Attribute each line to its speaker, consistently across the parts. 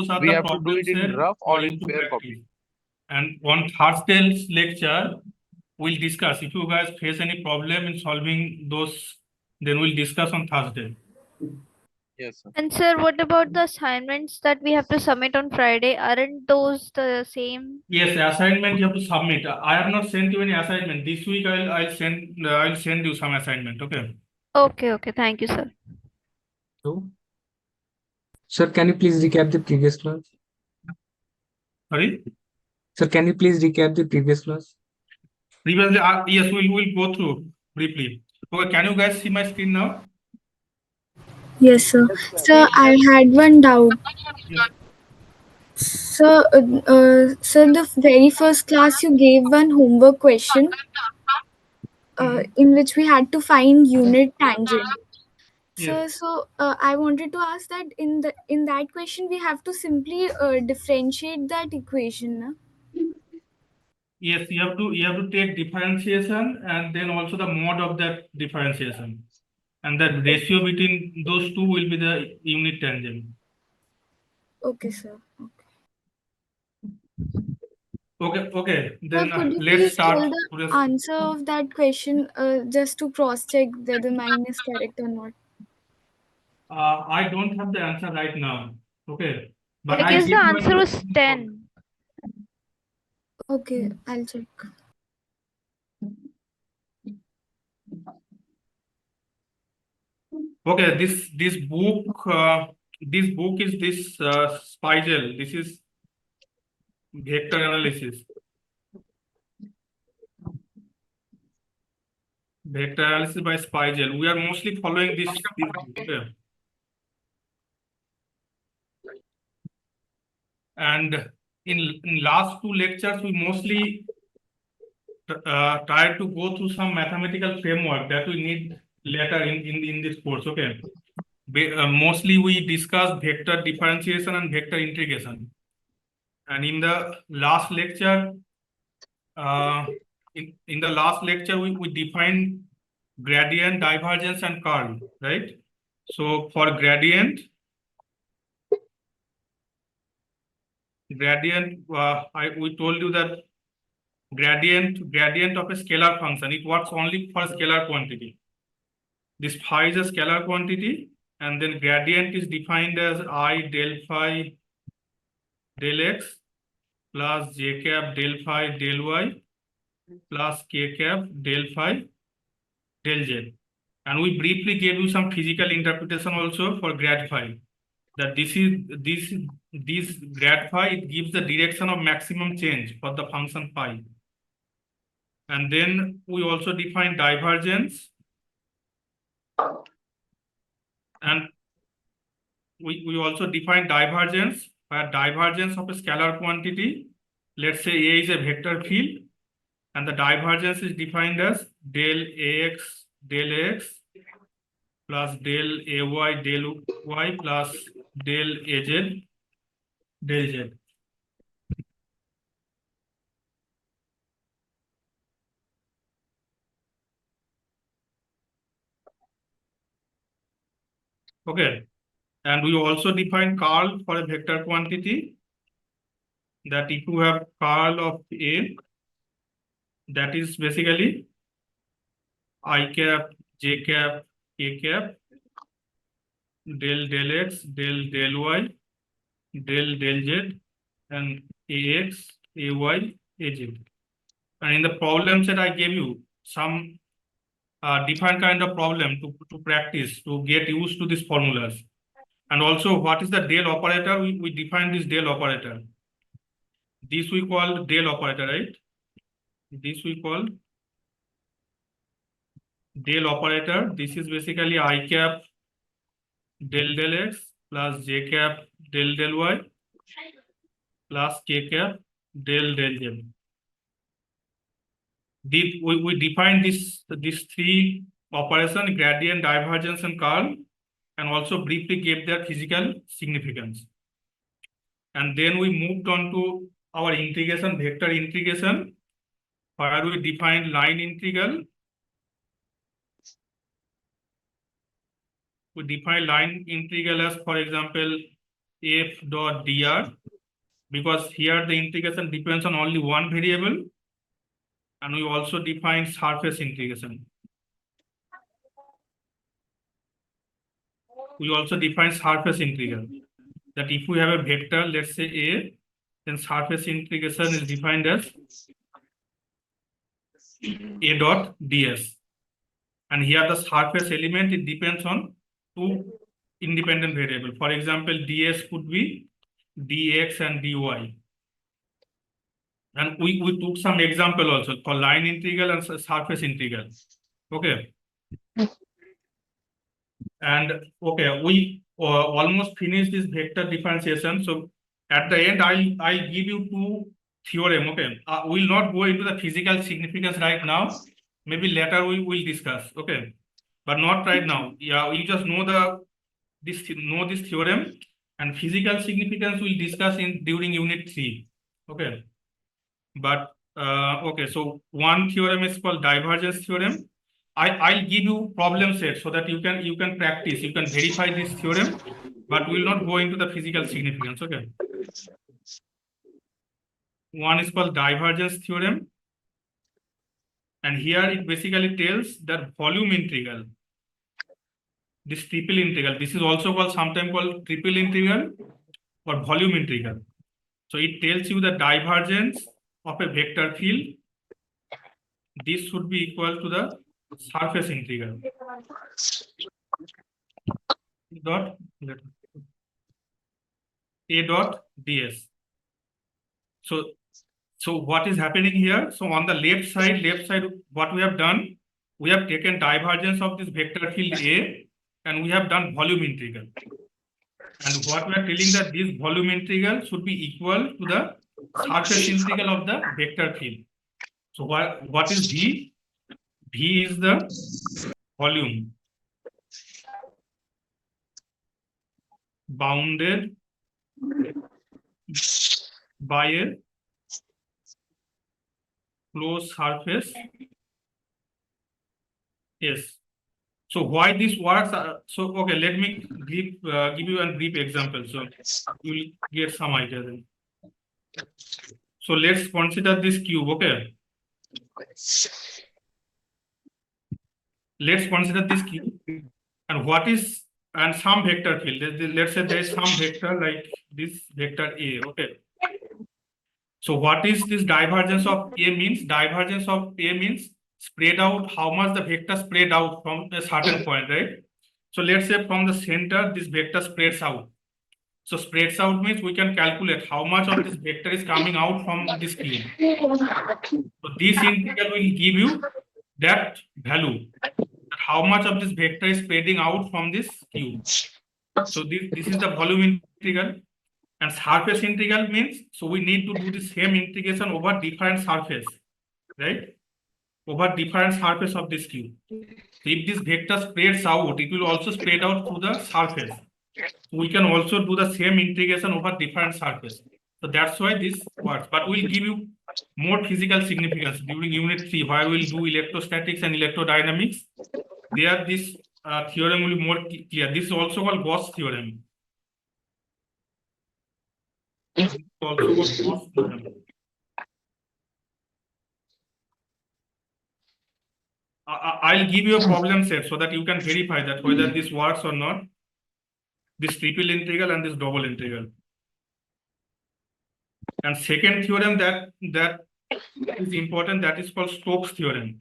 Speaker 1: those are
Speaker 2: we
Speaker 1: the
Speaker 2: have to do
Speaker 1: problems
Speaker 2: it in
Speaker 1: set
Speaker 2: rough
Speaker 1: for
Speaker 2: or
Speaker 1: you
Speaker 2: in
Speaker 1: to
Speaker 2: fair
Speaker 1: practice.
Speaker 2: copy.
Speaker 1: And on Thursday's lecture, we'll discuss. If you guys face any problem in solving those, then we'll discuss on Thursday.
Speaker 2: Yes, sir.
Speaker 3: And sir, what about the assignments that we have to submit on Friday? Aren't those the same?
Speaker 1: Yes, assignment you have to submit. I have not sent you any assignment. This week I'll send you some assignment. Okay.
Speaker 3: Okay, thank you, sir.
Speaker 4: So, sir, can you please recap the previous class?
Speaker 1: Sorry.
Speaker 4: Sir, can you please recap the previous class?
Speaker 1: Previously, yes, we'll go through briefly. Okay, can you guys see my screen now?
Speaker 5: Yes, sir.
Speaker 2: Yes, sir.
Speaker 5: Sir, I had one doubt.
Speaker 1: Yes.
Speaker 5: Sir, the very first class you gave one homework question in which we had to find unit tangent.
Speaker 1: Yes.
Speaker 5: So I wanted to ask that in that question we have to simply differentiate that equation. Na?
Speaker 1: Yes, you have to take differentiation and then also the mode of that differentiation. And the ratio between those two will be the unit tangent.
Speaker 5: Okay, sir.
Speaker 1: Okay.
Speaker 5: Sir,
Speaker 1: Then
Speaker 5: could you
Speaker 1: let's
Speaker 5: please
Speaker 1: start.
Speaker 5: tell the answer of that question just to cross check whether mine is correct or not?
Speaker 1: I don't have the answer right now. Okay. But
Speaker 3: I
Speaker 1: I
Speaker 3: guess the
Speaker 1: give you
Speaker 3: answer was 10.
Speaker 5: Okay, I'll check.
Speaker 1: Okay, this book is this Spigel. This is vector analysis. Vector analysis by Spigel. We are mostly following this book. Okay. And in last two lectures, we mostly tried to go through some mathematical framework that we need later in this course. Okay. Mostly we discussed vector differentiation and vector integration. And in the last lecture, in the last lecture, we defined gradient, divergence, and curl, right? So for gradient, we told you that gradient of a scalar function, it works only for scalar quantity. This phi is a scalar quantity, and then gradient is defined as I del phi del x plus j cap del phi del y plus k cap del phi del z. And we briefly gave you some physical interpretation also for grad phi. That this grad phi, it gives the direction of maximum change for the function phi. And then we also define divergence. And we also define divergence, where divergence of a scalar quantity, let's say A is a vector field, and the divergence is defined as del AX del AX plus del AY del Y plus del AZ del Z. Okay. And we also define curl for a vector quantity, that if you have curl of A, that is basically I cap, J cap, K cap, del X, del Y, del Z, and AX, AY, AZ. And in the problems that I gave you, some different kind of problem to practice, to get used to these formulas. And also, what is the del operator? We define this del operator. This we call del operator, right? This we call del operator. This is basically I cap del X plus J cap del Y plus K cap del Z. We define these three operation, gradient, divergence, and curl, and also briefly gave their physical significance. And then we moved on to our integration, vector integration, where we defined line integral. We define line integral as, for example, f dot dr, because here the integration depends on only one variable, and we also define surface integration. We also define surface integral, that if we have a vector, let's say A, then surface integration is defined as A dot ds. And here the surface element, it depends on two independent variables. For example, ds could be dx and dy. And we took some example also for line integral and surface integral. Okay. And okay, we almost finished this vector differentiation. So at the end, I'll give you two theorem. Okay, we'll not go into the physical significance right now. Maybe later we will discuss. Okay, but not right now. Yeah, you just know this theorem, and physical significance we'll discuss during unit 3. Okay, but okay. So one theorem is called divergence theorem. I'll give you problem set so that you can practice, you can verify this theorem, but we will not go into the physical significance. Okay. One is called divergence theorem, and here it basically tells that volume integral, this triple integral, this is also called sometimes called triple integral or volume integral. So it tells you the divergence of a vector field, this should be equal to the surface integral dot A dot ds. So what is happening here? So on the left side, what we have done, we have taken divergence of this vector field A, and we have done volume integral. And what we are telling that this volume integral should be equal to the surface integral of the vector field. So what is V? V is the volume bounded by a closed surface S. So why this works? So okay, let me give you a brief example, so you will get some idea then. So let's consider this cube. Okay, let's consider this cube, and some vector field. Let's say there is some vector like this vector A. Okay. So what is this divergence of A means? Divergence of A means spread out, how much the vector spread out from a certain point, right? So let's say from the center, this vector spreads out. So spreads out means we can calculate how much of this vector is coming out from this cube. So this integral will give you that value, how much of this vector is spreading out from this cube. So this is the volume integral. And surface integral means, so we need to do the same integration over different surface, right? Over different surface of this cube. So if this vector spreads out, it will also spread out through the surface. We can also do the same integration over different surface. So that's why this works. But we'll give you more physical significance during unit 3, where we'll do electrostatics and electrodynamics. There, this theorem will be more clear. This is also called Gauss theorem. Also Gauss theorem. I'll give you a problem set so that you can verify that whether this works or not. This triple integral and this double integral. And second theorem that is important, that is called Stokes theorem.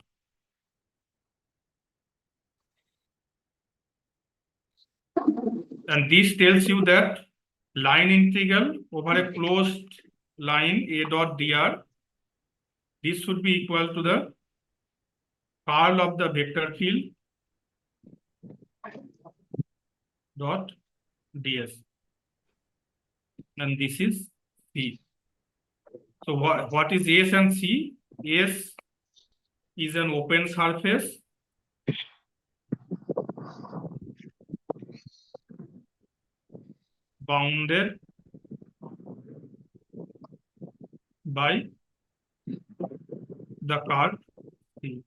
Speaker 1: And this tells you that line integral over a closed line A dot dr, this should be equal to the curl of the vector field dot ds. And this is C. So what is S and C? S is an open surface bounded by the curve C.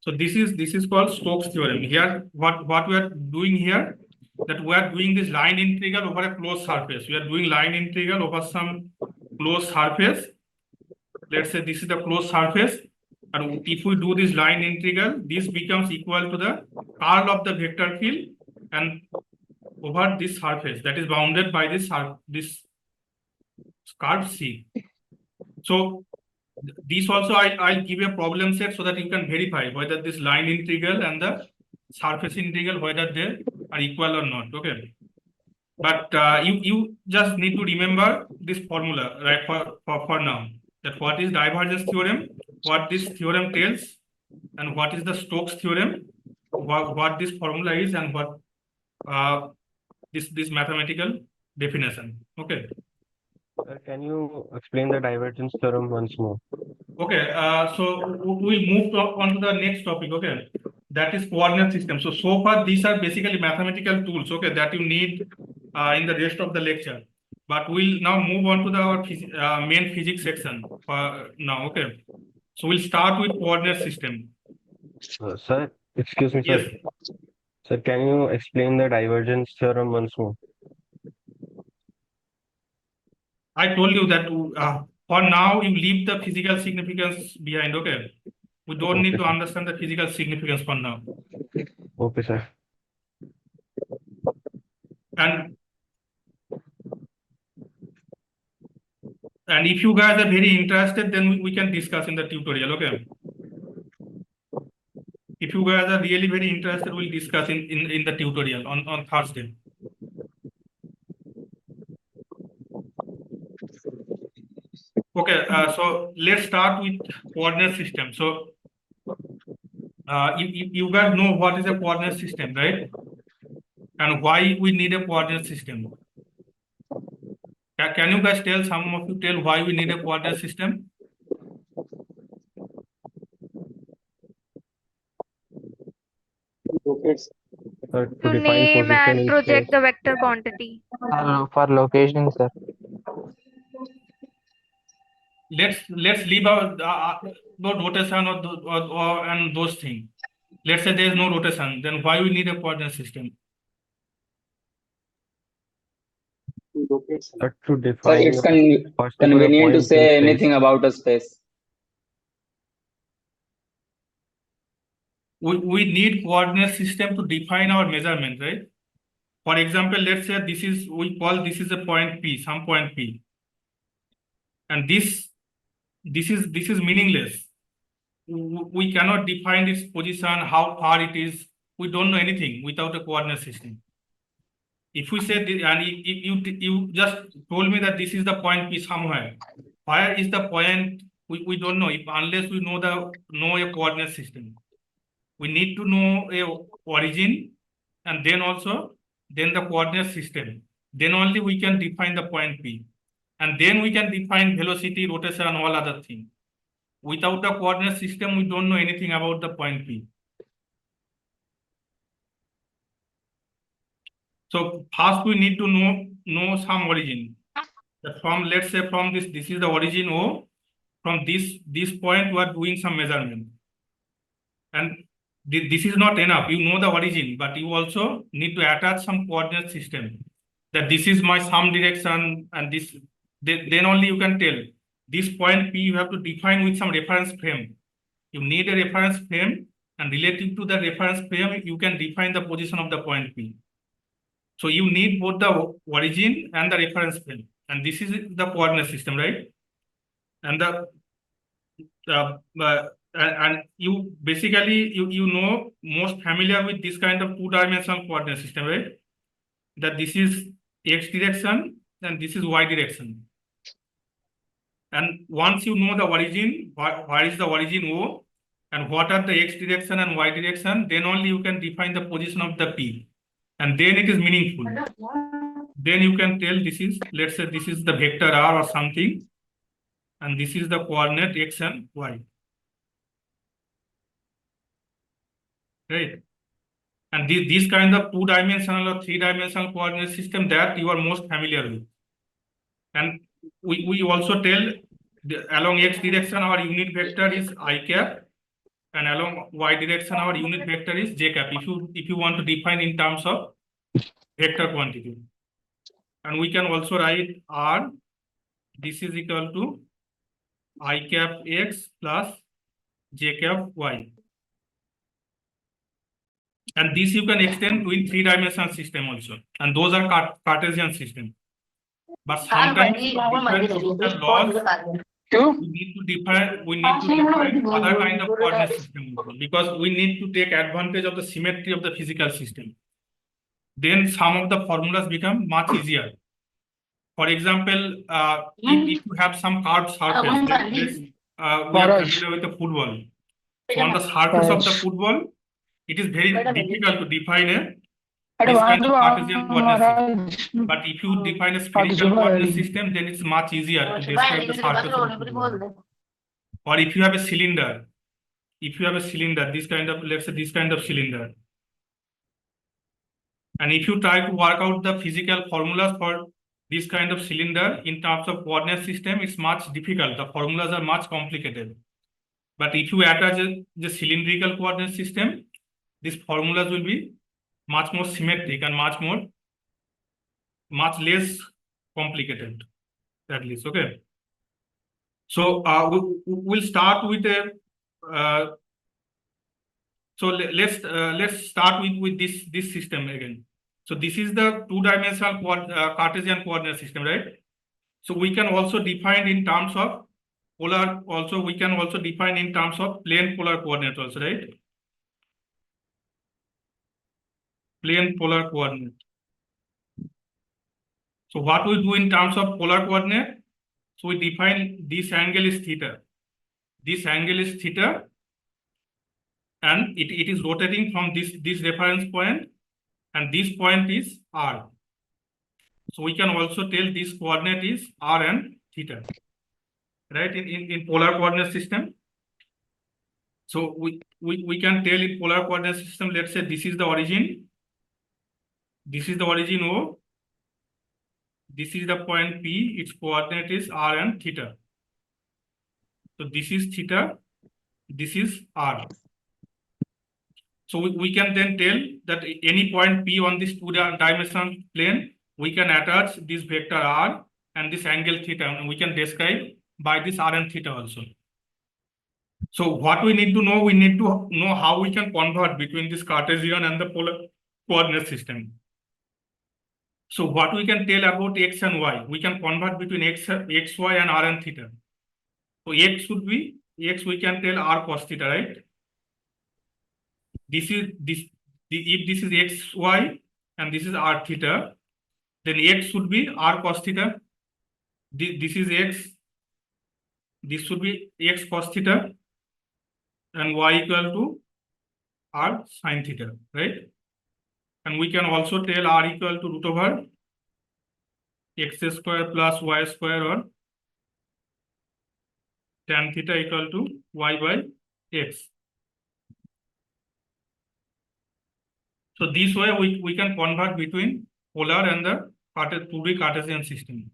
Speaker 1: So this is called Stokes theorem. Here, what we are doing here, that we are doing this line integral over a closed surface. We are doing line integral over some closed surface. Let's say this is the closed surface. And if we do this line integral, this becomes equal to the curl of the vector field and over this surface that is bounded by this curve C. So this also I'll give a problem set so that you can verify whether this line integral and the surface integral, whether they are equal or not. Okay. But you just need to remember this formula, right, for now. That what is divergence theorem, what this theorem tells, and what is the Stokes theorem, what this formula is, and what this mathematical definition. Okay.
Speaker 2: Can you explain the divergence theorem once more?
Speaker 1: Okay. So we'll move on to the next topic. Okay. That is coordinate system. So far these are basically mathematical tools. Okay, that you need in the rest of the lecture. But we'll now move on to our main physics section now. Okay. So we'll start with coordinate system.
Speaker 2: Sir, excuse me,
Speaker 1: Yes.
Speaker 2: sir. Sir, can you explain the divergence theorem once more?
Speaker 1: I told you that for now you leave the physical significance behind. Okay. We don't need to understand the physical significance for now.
Speaker 2: Okay, sir.
Speaker 1: And if you guys are very interested, then we can discuss in the tutorial. Okay. If you guys are really very interested, we'll discuss in the tutorial on Thursday. Okay, so let's start with coordinate system. So you guys know what is a coordinate system, right? And why we need a coordinate system. Can you guys tell, some of you tell why we need a coordinate system?
Speaker 2: To
Speaker 3: To
Speaker 2: define
Speaker 3: name
Speaker 2: position
Speaker 3: and
Speaker 2: in
Speaker 3: project
Speaker 2: space.
Speaker 3: the vector quantity.
Speaker 6: For location, sir.
Speaker 1: Let's leave out no rotation or and those things. Let's say there is no rotation, then why we need a coordinate system?
Speaker 2: To
Speaker 6: Sir,
Speaker 2: define
Speaker 6: it's
Speaker 2: first of all, a
Speaker 6: convenient to
Speaker 2: point
Speaker 6: say
Speaker 2: in
Speaker 6: anything
Speaker 2: space.
Speaker 6: about a space.
Speaker 1: We need coordinate system to define our measurement, right? For example, let's say we call this is a point P, some point P. And this is meaningless. We cannot define its position, how far it is. We don't know anything without a coordinate system. If we say this, and if you just told me that this is the point P somewhere, where is the point? We don't know unless we know a coordinate system. We need to know a origin, and then the coordinate system. Then only we can define the point P, and then we can define velocity, rotation, and all other things. Without the coordinate system, we don't know anything about the point P. So first we need to know some origin. Let's say from this is the origin O. From this point we are doing some measurement, and this is not enough. You know the origin, but you also need to attach some coordinate system. That this is my some direction, and this then only you can tell this point P. You have to define with some reference frame. You need a reference frame, and relative to the reference frame, you can define the position of the point P. So you need both the origin and the reference frame, and this is the coordinate system, right? And and you basically you know most familiar with this kind of two-dimensional coordinate system, right? That this is x direction and this is y direction. And once you know the origin, where is the origin O, and what are the x direction and y direction, then only you can define the position of the P. And then it is meaningful. Then you can tell this is, let's say this is the vector R or something, and this is the coordinate x and y. Right? And this kind of two-dimensional or three-dimensional coordinate system that you are most familiar with. And we also tell along x direction our unit vector is I cap, and along y direction our unit vector is j cap. If you want to define in terms of vector quantity. And we can also write R, this is equal to I cap X plus J cap Y. And this you can extend to in three-dimensional system also. And those are Cartesian system. But sometimes differential laws, we need to define other kind of coordinate system also, because we need to take advantage of the symmetry of the physical system. Then some of the formulas become much easier. For example, if you have some curved surface, we are familiar with the football. So on the surface of the football, it is very difficult to define this kind of Cartesian coordinate system. But if you define a spherical coordinate system, then it's much easier to describe the surface of the football. Or if you have a cylinder, this kind of, let's say this kind of cylinder. And if you try to work out the physical formulas for this kind of cylinder in terms of coordinate system, it's much difficult. The formulas are much complicated. But if you attach the cylindrical coordinate system, these formulas will be much more symmetric and much less complicated, at least. Okay. So we'll start with a. So let's start with this system again. So this is the two-dimensional Cartesian coordinate system, right? So we can also define in terms of polar. Also, we can also define in terms of plane polar coordinate also, right? Plane polar coordinate. So what we do in terms of polar coordinate? So we define this angle is theta. This angle is theta, and it is rotating from this reference point, and this point is R. So we can also tell this coordinate is R and theta, right? In polar coordinate system. So we can tell in polar coordinate system, let's say this is the origin. This is the origin O. This is the point P. Its coordinate is R and theta. So this is theta. This is R. So we can then tell that any point P on this two-dimensional plane, we can attach this vector R and this angle theta, and we can describe by this R and theta also. So what we need to know how we can convert between this Cartesian and the polar coordinate system. So what we can tell about X and Y, we can convert between X, Y and R and theta. So X we can tell R cos theta, right? If this is X, Y, and this is R theta, then X should be R cos theta. This is X. This should be X cos theta, and Y equal to R sin theta, right? And we can also tell R equal to root over X square plus Y square, or tan theta equal to Y by X. So this way we can convert between polar and the 2D Cartesian system.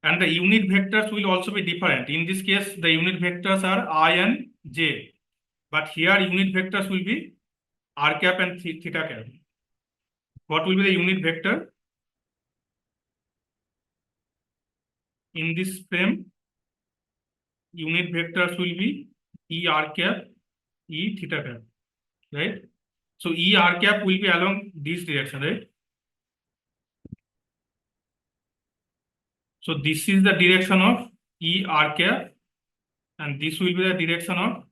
Speaker 1: And the unit vectors will also be different. In this case, the unit vectors are I and J. But here unit vectors will be R cap and theta cap. What will be the unit vector? In this frame, unit vectors will be E R cap, E theta cap, right? So E R cap will be along this direction, right? So this is the direction of E R cap, and this will be the direction of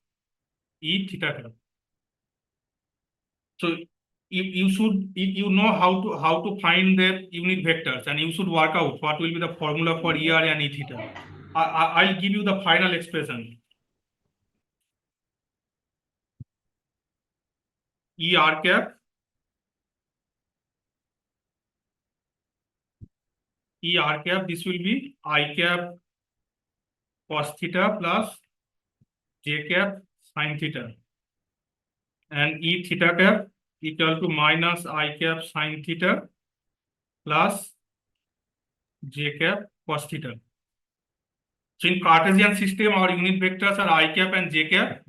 Speaker 1: E theta cap. So you know how to find the unit vectors, and you should work out what will be the formula for ER and E theta. I'll give you the final expression. ER cap, this will be I cap cos theta plus J cap sin theta, and E theta cap equal to minus I cap sin theta plus J cap cos theta. So in Cartesian system, our unit vectors are I cap and J cap.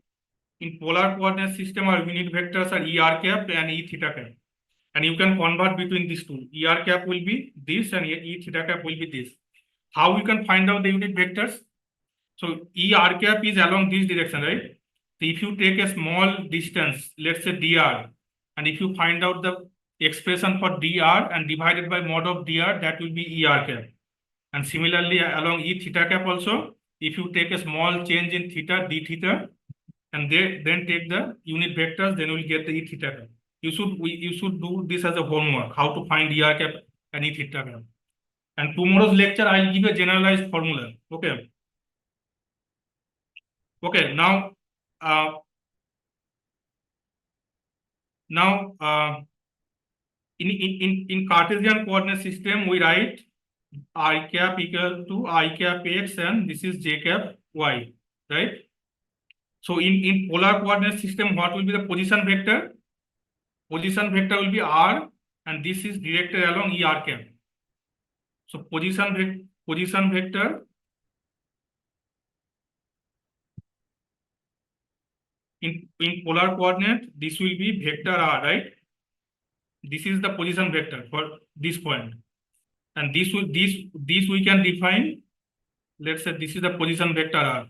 Speaker 1: In polar coordinate system, our unit vectors are ER cap and E theta cap. and you can convert between these two. ER cap will be this and E theta cap will be this. How we can find out the unit vectors? So ER cap is along this direction, right? So if you take a small distance, let's say dr, and if you find out the expression for dr and divided by mod of dr, that will be ER cap. And similarly, along E theta cap also, if you take a small change in theta, d theta, and then take the unit vectors, then we'll get the E theta cap. You should do this as a homework, how to find ER cap and E theta cap. And tomorrow's lecture, I'll give a generalized formula. Okay. Okay. Now, in Cartesian coordinate system, we write I cap equal to I cap x, and this is j cap y, right? So in polar coordinate system, what will be the position vector? Position vector will be r, and this is directed along ER cap. So position vector in polar coordinate, this will be vector r, right? This is the position vector for this point, and this we can define. Let's say this is the position vector r,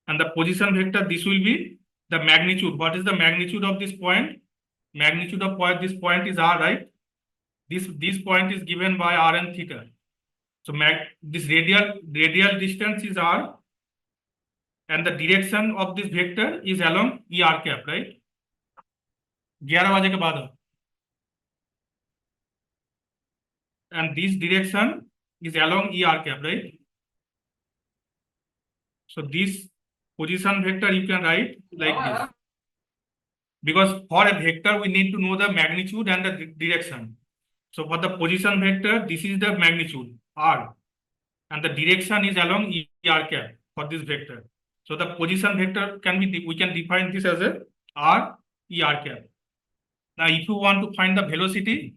Speaker 1: and the position vector, this will be the magnitude. What is the magnitude of this point? Magnitude of this point is r, right? This point is given by r and theta. So this radial distance is r, and the direction of this vector is along ER cap, right? 11 बजे के बाद हो. And this direction is along ER cap, right? So this position vector you can write like this. Because for a vector, we need to know the magnitude and the direction. So for the position vector, this is the magnitude, r, and the direction is along ER cap for this vector. So the position vector we can define this as a r ER cap. Now, if you want to find the velocity,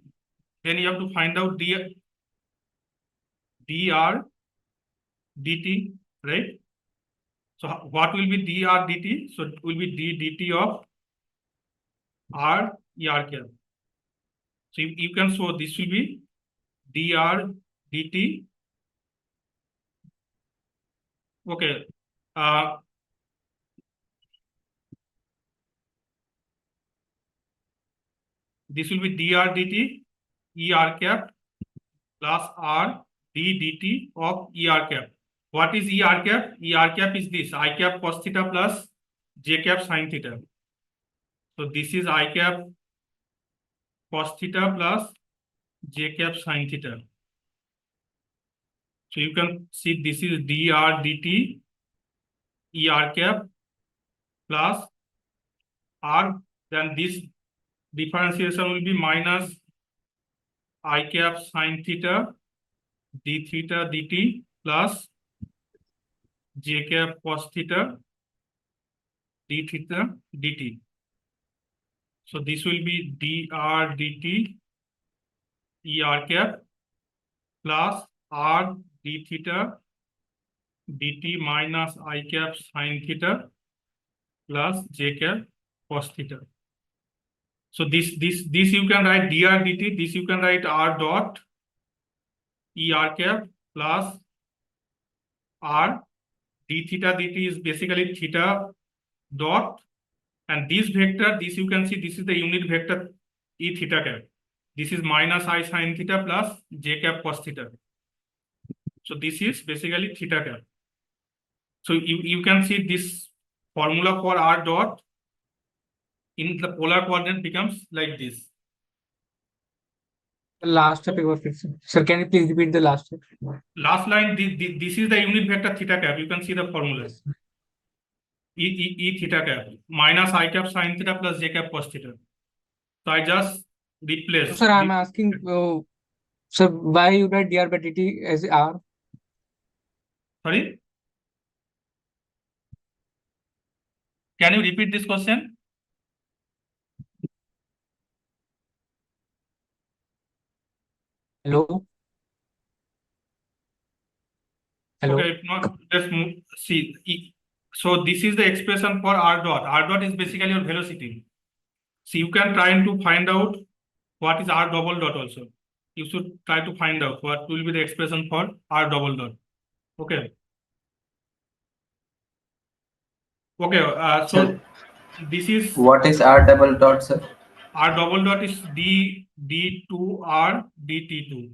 Speaker 1: then you have to find out dr dt, right? So what will be dr dt? So it will be d dt of r ER cap. So you can show this will be dr dt. Okay. This will be dr dt ER cap plus r d dt of ER cap. What is ER cap? ER cap is this I cap cos theta plus j cap sin theta. So this is I cap cos theta plus j cap sin theta. So you can see this is dr dt ER cap plus r, then this differentiation will be minus I cap sin theta d theta dt plus j cap cos theta d theta dt. So this will be dr dt ER cap plus r d theta dt minus I cap sin theta plus j cap cos theta. So this you can write dr dt, this you can write r dot ER cap plus r d theta dt is basically theta dot, and this vector, this you can see, this is the unit vector E theta cap. This is minus I sin theta plus j cap cos theta. So this is basically theta cap. So you can see this formula for r dot in the polar coordinate becomes like this.
Speaker 4: The last step you were fixing. Sir, can you please repeat the last step?
Speaker 1: Last line, this is the unit vector theta cap. You can see the formula. E theta cap minus I cap sin theta plus j cap cos theta. So I just replace.
Speaker 4: Sir, I'm asking, sir, why you write dr by dt as r?
Speaker 1: Sorry? Can you repeat this question?
Speaker 4: Hello? Hello?
Speaker 1: Okay, if not, let's move. See, so this is the expression for r dot. R dot is basically your velocity. So you can try to find out what is r double dot also. You should try to find out what will be the expression for r double dot. Okay. Okay. So
Speaker 7: Sir,
Speaker 1: this is
Speaker 7: what is R double dot, sir?
Speaker 1: r double dot is d2r dt2.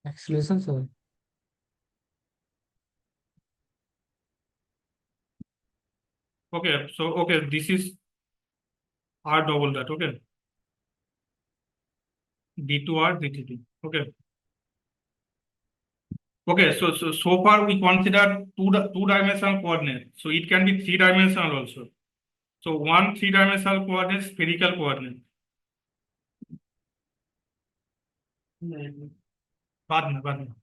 Speaker 4: Acceleration, sir.
Speaker 1: Okay. So okay, this is r double dot. Okay. d2r dt2. Okay. Okay, so far we consider two-dimensional coordinate. So it can be three-dimensional also. So one three-dimensional coordinate, spherical coordinate. बाद में.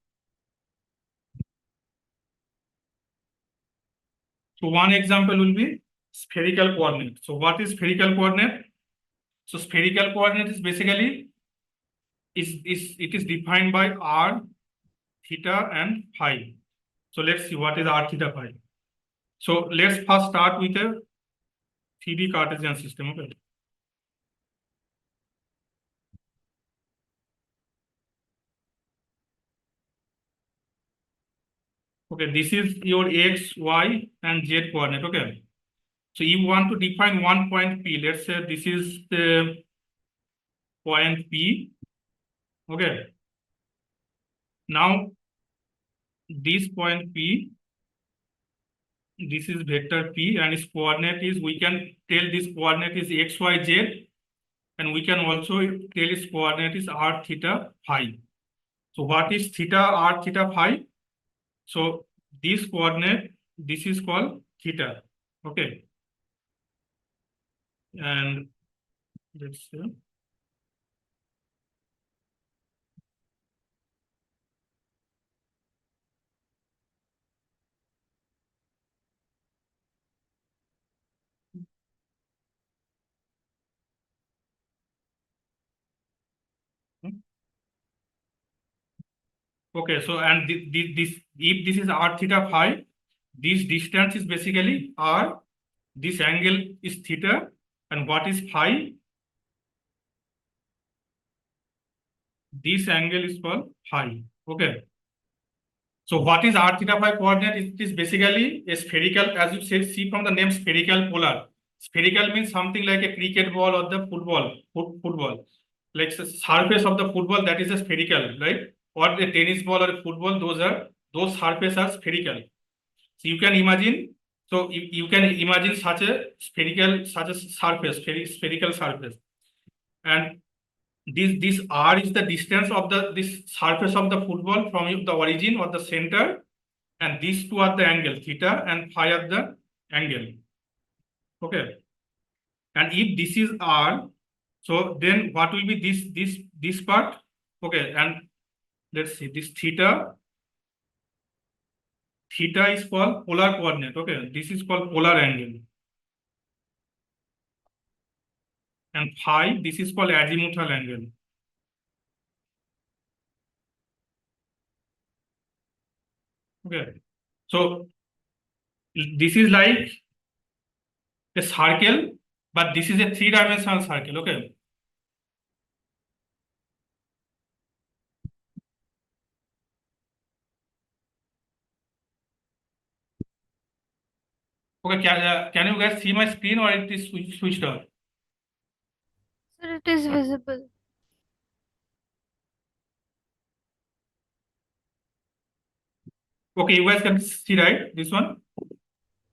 Speaker 1: So one example will be spherical coordinate. So what is spherical coordinate? So spherical coordinate is basically it is defined by r, theta and phi. So let's see what is r, theta, phi. So let's first start with a 3D Cartesian system. Okay. Okay, this is your x, y, and z coordinate. Okay. So you want to define one point P. Let's say this is the point P. Okay. Now this point P, this is vector P, and its coordinate is, we can tell this coordinate is x, y, z, and we can also tell its coordinate is r, theta, phi. So what is theta, r, theta, phi? So this coordinate, this is called theta. Okay. And let's see. Okay, so and this, if this is r, theta, phi, this distance is basically r, this angle is theta, and what is phi? This angle is called phi. Okay. So what is r, theta, phi coordinate? It is basically a spherical, as you say, see from the name, spherical polar. Spherical means something like a cricket ball or the football. Like the surface of the football, that is a spherical, right? Or the tennis ball or a football, those surfaces are spherical. So you can imagine, you can imagine such a surface, spherical surface, and this r is the distance of this surface of the football from the origin or the center, and these two are the angle, theta and phi are the angle. Okay, and if this is r, so then what will be this part? Okay, and let's see, this theta is called polar coordinate. Okay, this is called polar angle, and phi, this is called azimuthal angle. Okay, so this is like a circle, but this is a three-dimensional circle. Okay. Okay, can you guys see my screen, or it is switched off?
Speaker 3: Sir, it is visible.
Speaker 1: Okay, you guys can see, right? This one.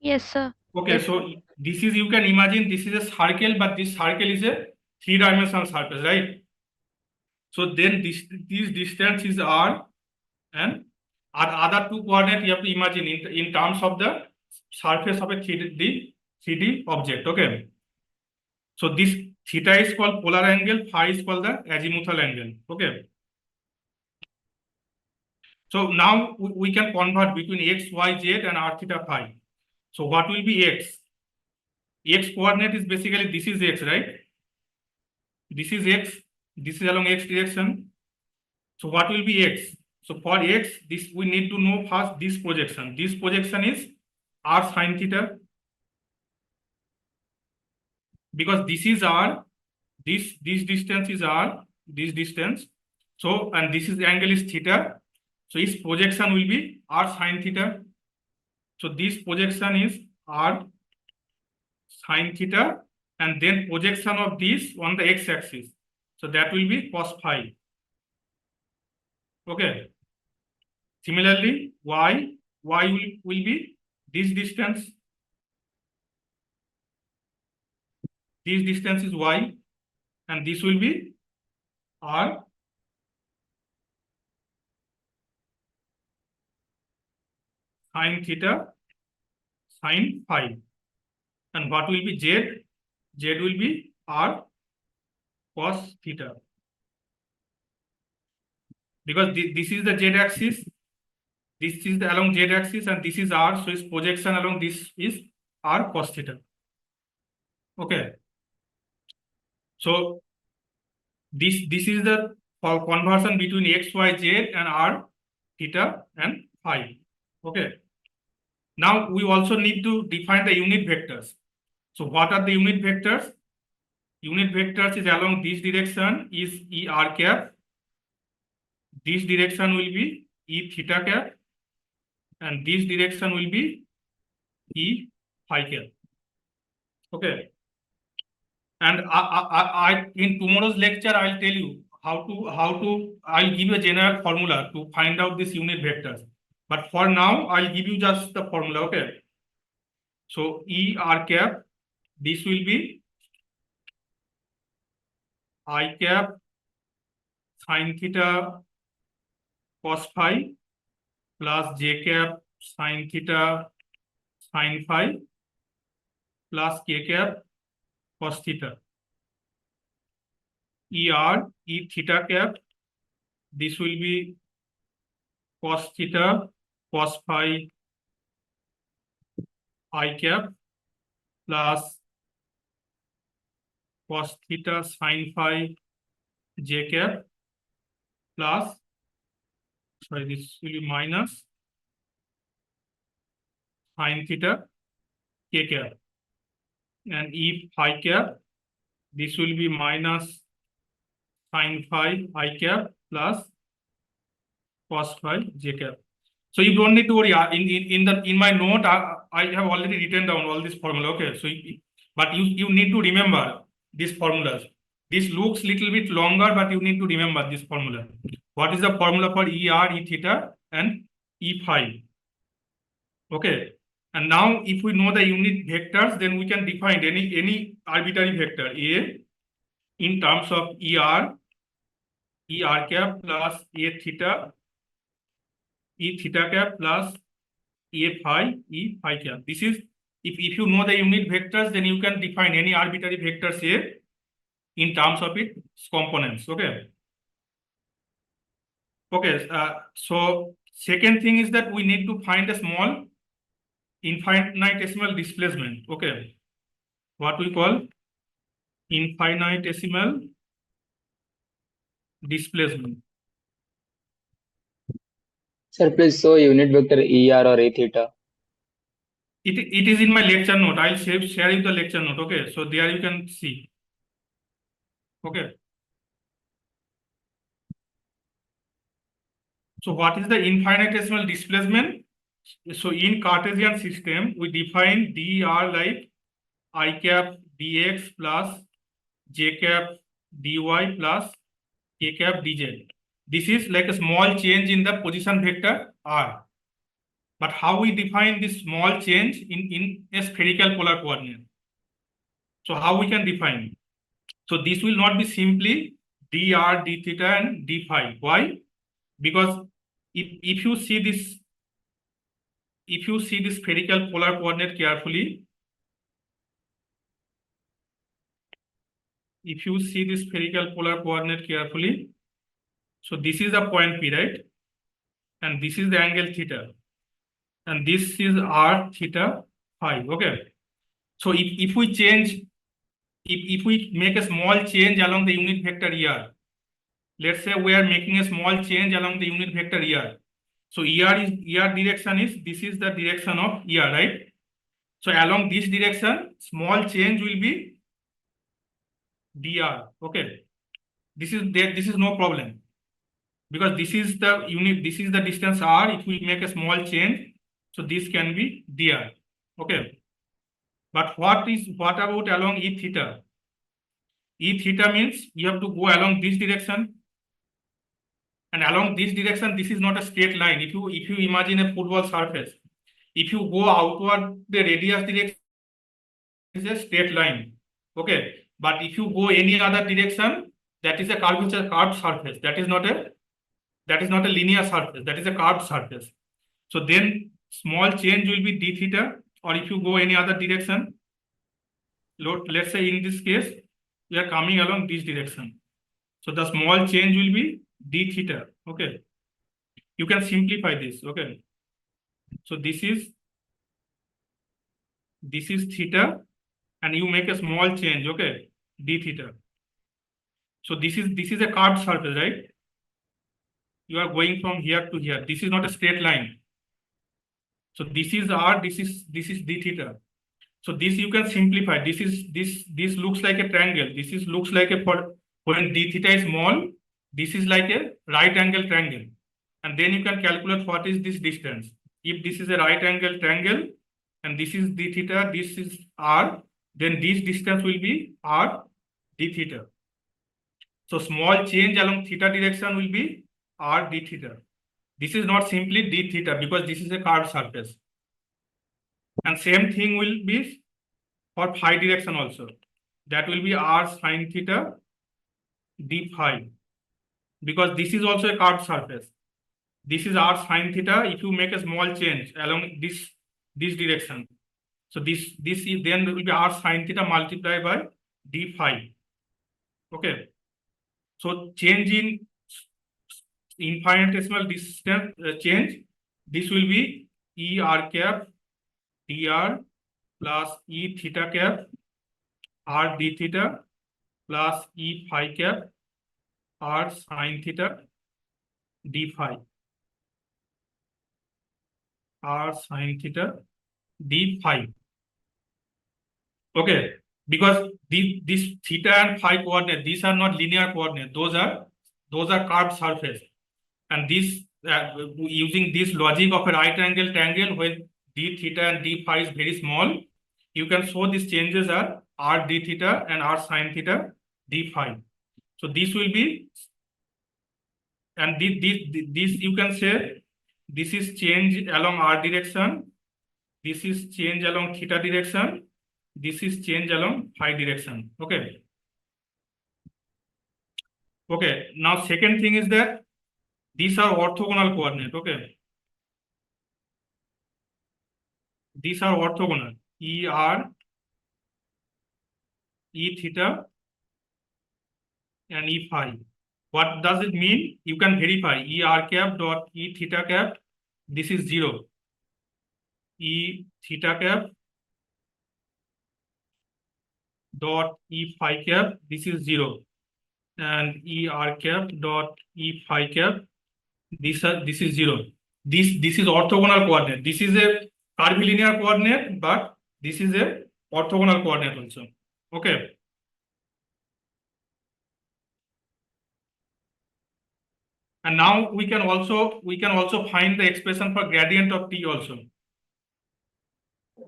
Speaker 3: Yes, sir.
Speaker 1: Okay,
Speaker 3: Yes.
Speaker 1: so this is, you can imagine this is a circle, but this circle is a three-dimensional surface, right? So then this distance is r, and other two coordinate you have to imagine in terms of the surface of a 3D object. Okay. So this theta is called polar angle, phi is called the azimuthal angle. Okay. So now we can convert between x, y, z and r, theta, phi. So what will be x? X coordinate is basically, this is x, right? This is x, this is along x direction. So what will be x? So for x, this we need to know first this projection. This projection is r sine theta, because this is r, this distance is r, this distance. So, and this is the angle is theta. So its projection will be r sine theta. So this projection is r sine theta, and then projection of this on the x-axis. So that will be cos phi. Okay. Similarly, y will be this distance. This distance is y, and this will be r sine theta sine phi. And what will be z? Z will be r cos theta. Because this is the z axis, this is the along z axis, and this is r, so its projection along this is r cos theta. Okay. So this is the conversion between x, y, z and r, theta and phi. Okay. Now we also need to define the unit vectors. So what are the unit vectors? Unit vectors is along this direction is E r cap. This direction will be E theta cap, and this direction will be E phi cap. Okay. And I in tomorrow's lecture I'll tell you how to I'll give you a general formula to find out this unit vectors. But for now I'll give you just the formula. Okay. So E r cap, this will be I cap sine theta cos phi plus j cap sine theta sine phi plus k cap cos theta. E theta cap, this will be cos theta cos phi I cap plus cos theta sine phi j cap plus, sorry, this will be minus sine theta k cap, and E phi cap, this will be minus sine phi I cap plus cos phi j cap. So you don't need to worry. In my note, I have already written down all this formula. Okay. So but you need to remember these formulas. This looks little bit longer, but you need to remember this formula. What is the formula for E r, E theta, and E phi? Okay. And now if we know the unit vectors, then we can define any arbitrary vector A in terms of E r cap plus A theta, E theta cap plus E phi cap. This is, if you know the unit vectors, then you can define any arbitrary vectors A in terms of its components. Okay. Okay. So second thing is that we need to find a small infinitesimal displacement. Okay. What we call infinitesimal displacement.
Speaker 6: Sir, please show unit vector ER or A theta.
Speaker 1: It is in my lecture note. I'll share you the lecture note. Okay. So there you can see. Okay. So what is the infinitesimal displacement? So in Cartesian system, we define dr like I cap dx plus j cap dy plus k cap dz. This is like a small change in the position vector r. But how we define this small change in a spherical polar coordinate? So how we can define? So this will not be simply dr, d theta, and d phi. Why? Because if you see this spherical polar coordinate carefully, so this is the point P, right? And this is the angle theta. And this is r theta phi. Okay. So if we change, if we make a small change along the unit vector ER, let's say we are making a small change along the unit vector ER. So ER direction is, this is the direction of ER, right? So along this direction, small change will be dr. Okay, this is there. This is no problem because this is the unit. This is the distance r. If we make a small change, so this can be dr. Okay, but what about along e theta? E theta means you have to go along this direction, and along this direction, this is not a straight line. If you imagine a football surface, if you go outward the radius direction is a straight line. Okay, but if you go any other direction, that is a curved surface. That is not a linear surface. That is a curved surface. So then small change will be d theta, or if you go any other direction, let's say in this case we are coming along this direction. So the small change will be d theta. Okay, you can simplify this. Okay, so this is theta, and you make a small change. Okay, d theta. So this is a curved surface, right? You are going from here to here. This is not a straight line. So this is r. This is d theta. So this you can simplify. This looks like a triangle. Looks like a, for when d theta is small, this is like a right angle triangle. And then you can calculate what is this distance. If this is a right angle triangle and this is d theta, this is r, then this distance will be r d theta. So small change along theta direction will be r d theta. This is not simply d theta because this is a curved surface. And same thing will be for phi direction also. That will be r sine theta d phi, because this is also a curved surface. This is r sine theta. If you make a small change along this direction, so this is then will be r sine theta multiplied by d phi. Okay, so change in infinitesimal distance change. This will be e r cap dr plus e theta cap r d theta plus e phi cap r sine theta d phi r sine theta d phi. Okay, because this theta and phi coordinate, these are not linear coordinate. Those are curved surface. And this using this logic of a right angle triangle where d theta and d phi is very small, you can show these changes are r d theta and r sine theta d phi. So this will be, and this you can say this is change along r direction, this is change along theta direction, this is change along phi direction. Okay. Okay. Now second thing is that these are orthogonal coordinate. Okay. These are orthogonal. E theta and E phi. What does it mean? You can verify. E r cap dot E theta cap. This is 0. E theta cap dot E phi cap. This is 0. And E r cap dot E phi cap. This is 0. This is orthogonal coordinate. This is a curvilinear coordinate, but this is a orthogonal coordinate also. Okay. And now we can also find the expression for gradient of t also.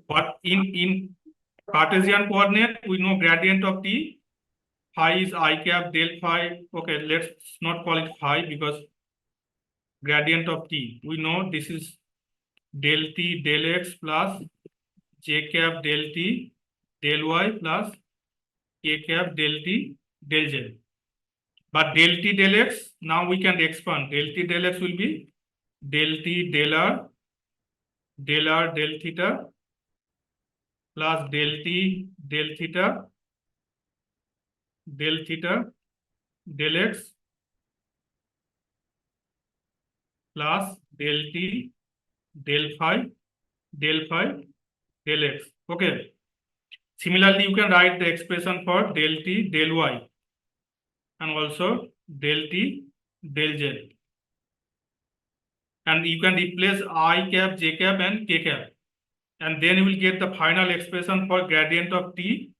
Speaker 1: But in Cartesian coordinate, we know gradient of t, phi is I cap del phi. Okay, let's not call it phi because gradient of t, we know this is del t del x plus j cap del t del y plus k cap del t del z. But del t del x, now we can expand. Del t del x will be del t del r del theta plus del t del theta del x plus del t del phi del x. Okay. Similarly, you can write the expression for del t del y and also del t del z. And you can replace I cap, j cap and k cap. And then you will get the final expression for gradient of t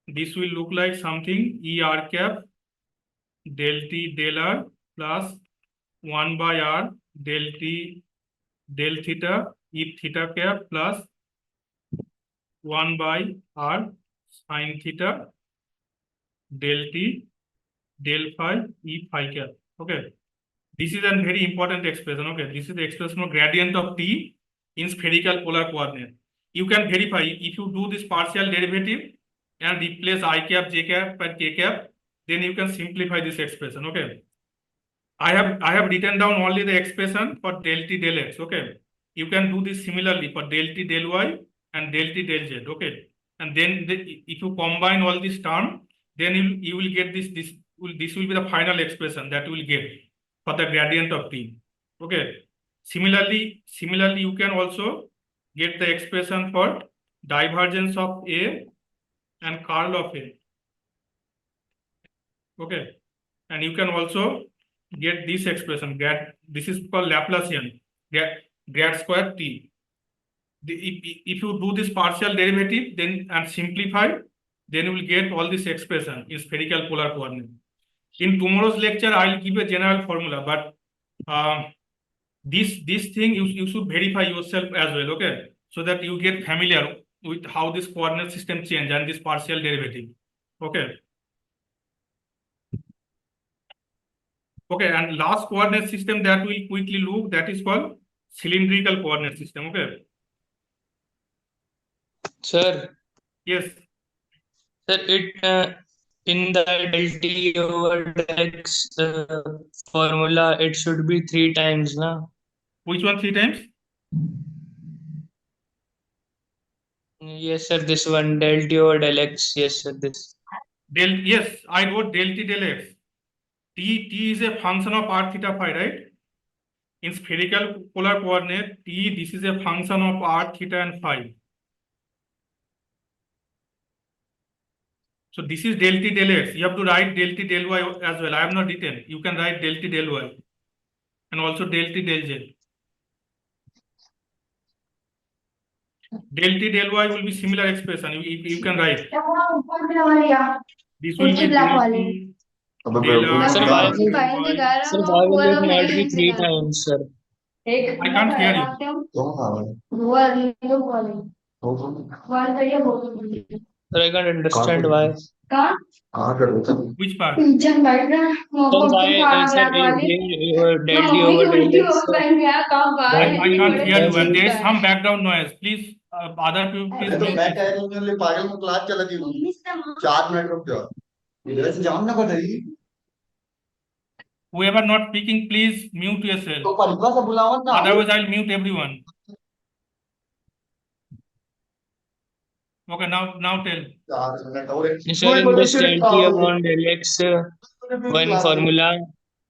Speaker 1: this will look like something E r cap del t del r plus 1 by r del t del theta E theta cap plus 1 by r sin theta del t del phi E phi cap. Okay. This is a very important expression. Okay. This is the expression of gradient of t in spherical polar coordinate. You can verify if you do this partial derivative and replace I cap, j cap, and k cap, then you can simplify this expression. Okay. I have written down only the expression for del t del x. Okay. You can do this similarly for del t del y and del t del z. Okay. And then if you combine all this term, then you will get this will be the final expression that you will get for the gradient of t. Okay. Similarly, you can also get the expression for divergence of A and curl of A. Okay. And you can also get this expression, this is called Laplacian, grad square t. If you do this partial derivative then and simplify, then you will get all this expression in spherical polar coordinate. In tomorrow's lecture, I'll give a general formula, but this thing you should verify yourself as well, okay? So that you get familiar with how this coordinate system change and this partial derivative. Okay. Okay, and last coordinate system that we'll quickly look, that is called cylindrical coordinate system. Okay.
Speaker 8: Sir,
Speaker 1: Yes.
Speaker 8: sir, it in the del t over del x formula, it should be 3 times, na?
Speaker 1: Which one 3 times?
Speaker 8: Yes, sir. This one del t over del x. Yes, sir. This.
Speaker 1: Yes, I wrote del t del x. T is a function of r theta phi, right? In spherical polar coordinate, t, this is a function of r theta and phi. So this is del t del x. You have to write del t del y as well. I have not written. You can write del t del y and also del t del z. Del t del y will be similar expression. You can write. This will be del t del r
Speaker 8: Sir,
Speaker 1: del
Speaker 8: why
Speaker 1: y.
Speaker 8: Sir, why will it not be 3 times, sir?
Speaker 1: I can't hear you.
Speaker 8: Sir, I can't understand why.
Speaker 1: Which part?
Speaker 8: Sir, why, sir, here del t over del x, sir?
Speaker 1: I can't hear you, and there is some background noise. Please, other people, please
Speaker 9: अरे तो
Speaker 1: mute
Speaker 9: मैं
Speaker 1: this.
Speaker 9: कह रही हूँ पागल में class चला दी हूँ 4 मिनट रुक जाओ इधर से जाओ ना बताइए
Speaker 1: Whoever not speaking, please mute
Speaker 9: तो
Speaker 1: yourself.
Speaker 9: परिवार से बुलाओ ना
Speaker 1: Otherwise, I'll mute everyone. Okay, now tell.
Speaker 9: 4 minute और
Speaker 8: Sir, in this del t upon del x one formula,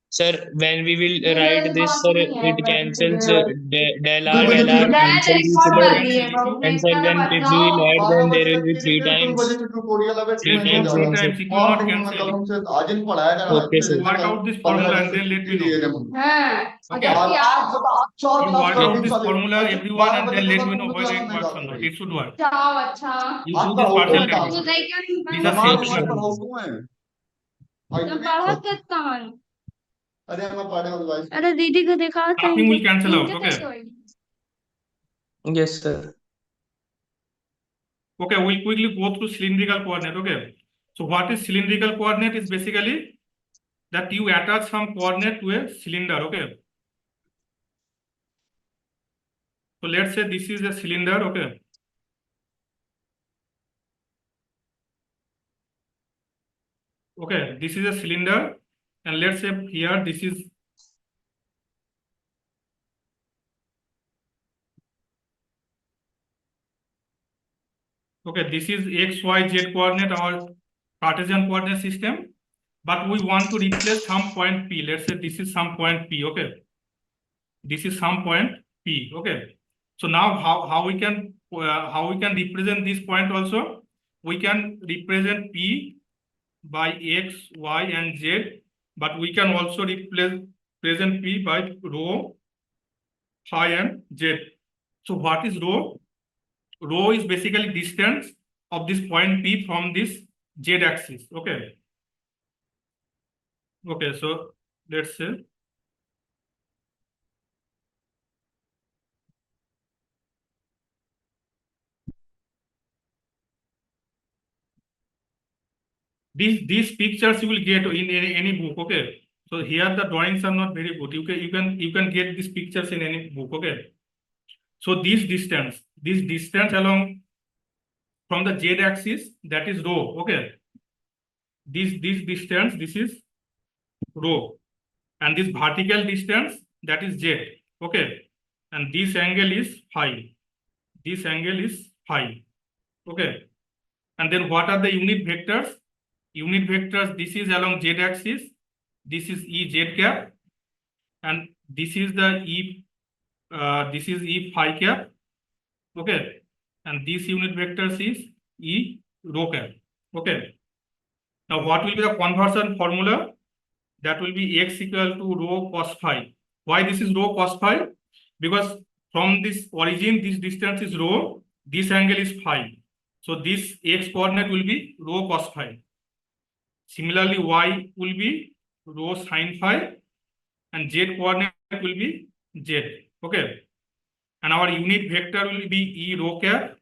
Speaker 8: sir, when we will write this, sir, it cancels del r, del r cancel each other. And sir, when if we will add, then there will be 3 times. 3
Speaker 1: Yes,
Speaker 8: times
Speaker 1: 3
Speaker 8: answer.
Speaker 1: times. It will not cancel.
Speaker 9: आज इन पढ़ाया जाना
Speaker 8: Okay, sir.
Speaker 1: Work out this formula and then let me know. Okay.
Speaker 9: और
Speaker 1: You work out this formula, everyone, and then let me know whether it works or not. It should work. You do this partial derivative. These are simple equations.
Speaker 9: अरे मैं पढ़े
Speaker 3: अरे दीदी को दिखा
Speaker 1: Nothing will cancel out. Okay.
Speaker 8: Yes, sir.
Speaker 1: Okay, we'll quickly go through cylindrical coordinate. Okay. So what is cylindrical coordinate? Is basically that you attach some coordinate to a cylinder. Okay. So let's say this is a cylinder. Okay. Okay, this is a cylinder, and let's say here this is okay, this is x, y, z coordinate, our Cartesian coordinate system, but we want to replace some point P. Let's say this is some point P. Okay, this is some point P. Okay, so now how we can represent this point also? We can represent P by x, y, and z, but we can also represent P by rho, phi, and z. So what is rho? Rho is basically distance of this point P from this Z axis. Okay. Okay, so let's say these pictures you will get in any book. Okay. So here the drawings are not very good. You can get these pictures in any book. Okay. So this distance along from the Z axis, that is rho. Okay. This distance, this is rho, and this vertical distance, that is Z. Okay. And this angle is phi. This angle is phi. Okay. And then what are the unit vectors? Unit vectors, this is along Z axis. This is Ez cap, and this is the this is E phi cap. Okay. And this unit vectors is E rho cap. Okay. Now what will be the conversion formula? That will be x equal to rho cos phi. Why this is rho cos phi? Because from this origin, this distance is rho, this angle is phi. So this x coordinate will be rho cos phi. Similarly, y will be rho sin phi, and z coordinate will be z. Okay. And our unit vector will be E rho cap,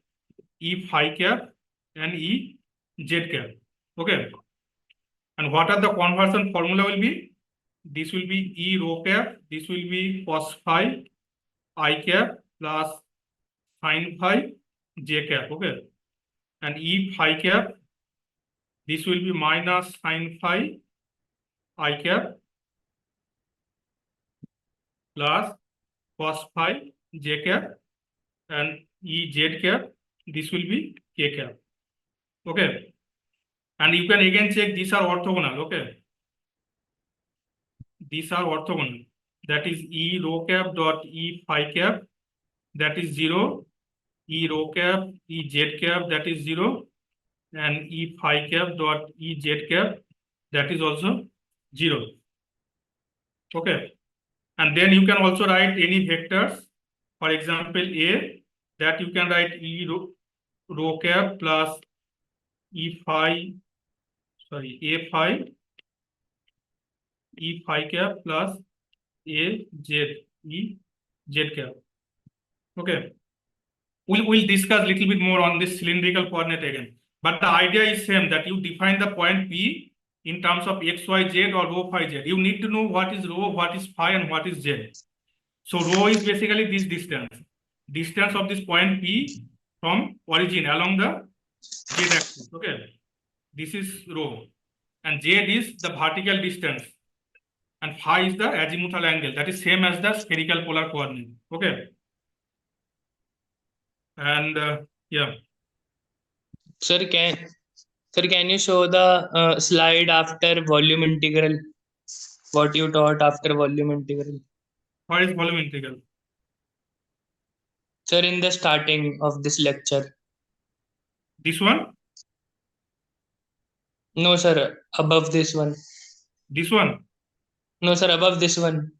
Speaker 1: E phi cap, and E z cap. Okay. And what are the conversion formula will be? This will be E rho cap, this will be cos phi I cap plus sin phi j cap. Okay. And E phi cap, this will be minus sin phi I cap plus cos phi j cap, and E z cap, this will be k cap. Okay. And you can again check these are orthogonal. Okay. These are orthogonal. That is E rho cap dot E phi cap, that is 0. E rho cap, E z cap, that is 0. And E phi cap dot E z cap, that is also 0. Okay. And then you can also write any vectors. For example, A, that you can write E rho cap plus E phi, sorry, A phi, E phi cap plus A z, E z cap. Okay. We'll discuss little bit more on this cylindrical coordinate again. But the idea is same, that you define the point P in terms of x, y, z or rho, phi, z. You need to know what is rho, what is phi, and what is z. So rho is basically this distance of this point P from origin along the z axis. Okay. This is rho. And z is the vertical distance. And phi is the azimuthal angle. That is same as the spherical polar coordinate. Okay. And yeah.
Speaker 8: Sir, can you show the slide after volume integral? What you taught after volume integral?
Speaker 1: What is volume integral?
Speaker 8: Sir, in the starting of this lecture.
Speaker 1: This one?
Speaker 8: No, sir, above this one.
Speaker 1: This one?
Speaker 8: No, sir, above this one.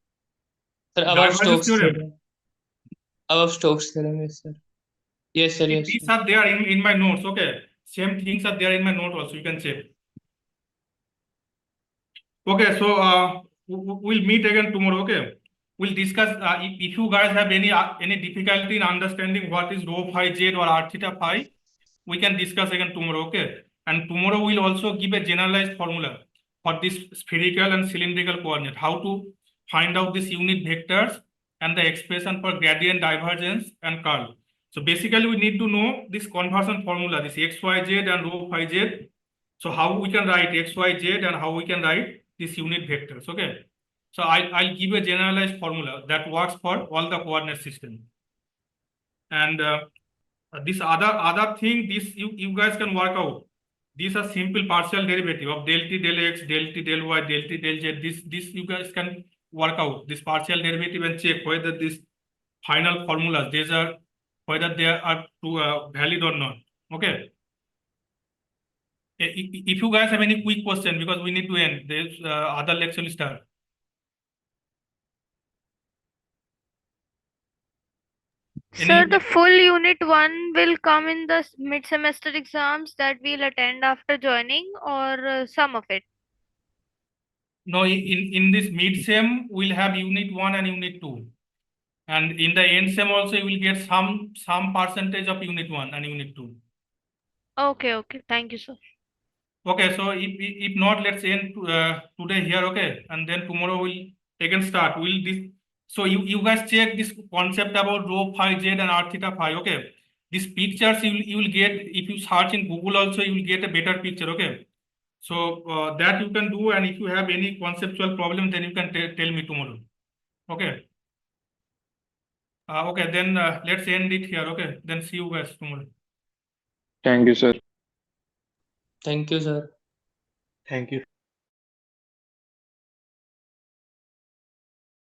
Speaker 8: Sir, above
Speaker 1: Divergence
Speaker 8: Stokes
Speaker 1: theorem.
Speaker 8: theorem. Above Stokes theorem, yes, sir. Yes, sir, yes.
Speaker 1: These
Speaker 8: Sir.
Speaker 1: are there in my notes. Okay. Same things are there in my note also. You can check. Okay. So we'll meet again tomorrow. Okay. We'll discuss if you guys have any difficulty in understanding what is rho phi z or r theta phi, we can discuss again tomorrow. Okay. And tomorrow we'll also give a generalized formula for this spherical and cylindrical coordinate, how to find out these unit vectors and the expression for gradient, divergence, and curl. So basically we need to know this conversion formula, this x, y, z and rho phi z. So how we can write x, y, z and how we can write these unit vectors. Okay. So I'll give a generalized formula that works for all the coordinate system. And this other thing, this you guys can work out. These are simple partial derivative of del t del x, del t del y, del t del z. This you guys can work out this partial derivative and check whether this final formulas, these are whether they are valid or not. Okay. If you guys have any quick question, because we need to end, there's other lecture will start.
Speaker 3: Sir, the full unit 1 will come in the mid-semester exams that we'll attend after joining, or some of it?
Speaker 1: No, in this mid-sem, we'll have unit 1 and unit 2. And in the end sem also, you will get some percentage of unit 1 and unit 2.
Speaker 3: Okay, okay. Thank you, sir.
Speaker 1: Okay, so if not, let's end today here, okay? And then tomorrow we'll again start. So you guys check this concept about rho phi z and r theta phi, okay? These pictures you will get, if you search in Google also, you will get a better picture, okay? So that you can do, and if you have any conceptual problem, then you can tell me tomorrow. Okay. Okay, then let's end it here, okay? Then see you guys tomorrow.
Speaker 6: Thank you, sir.
Speaker 8: Thank you, sir.
Speaker 2: Thank you.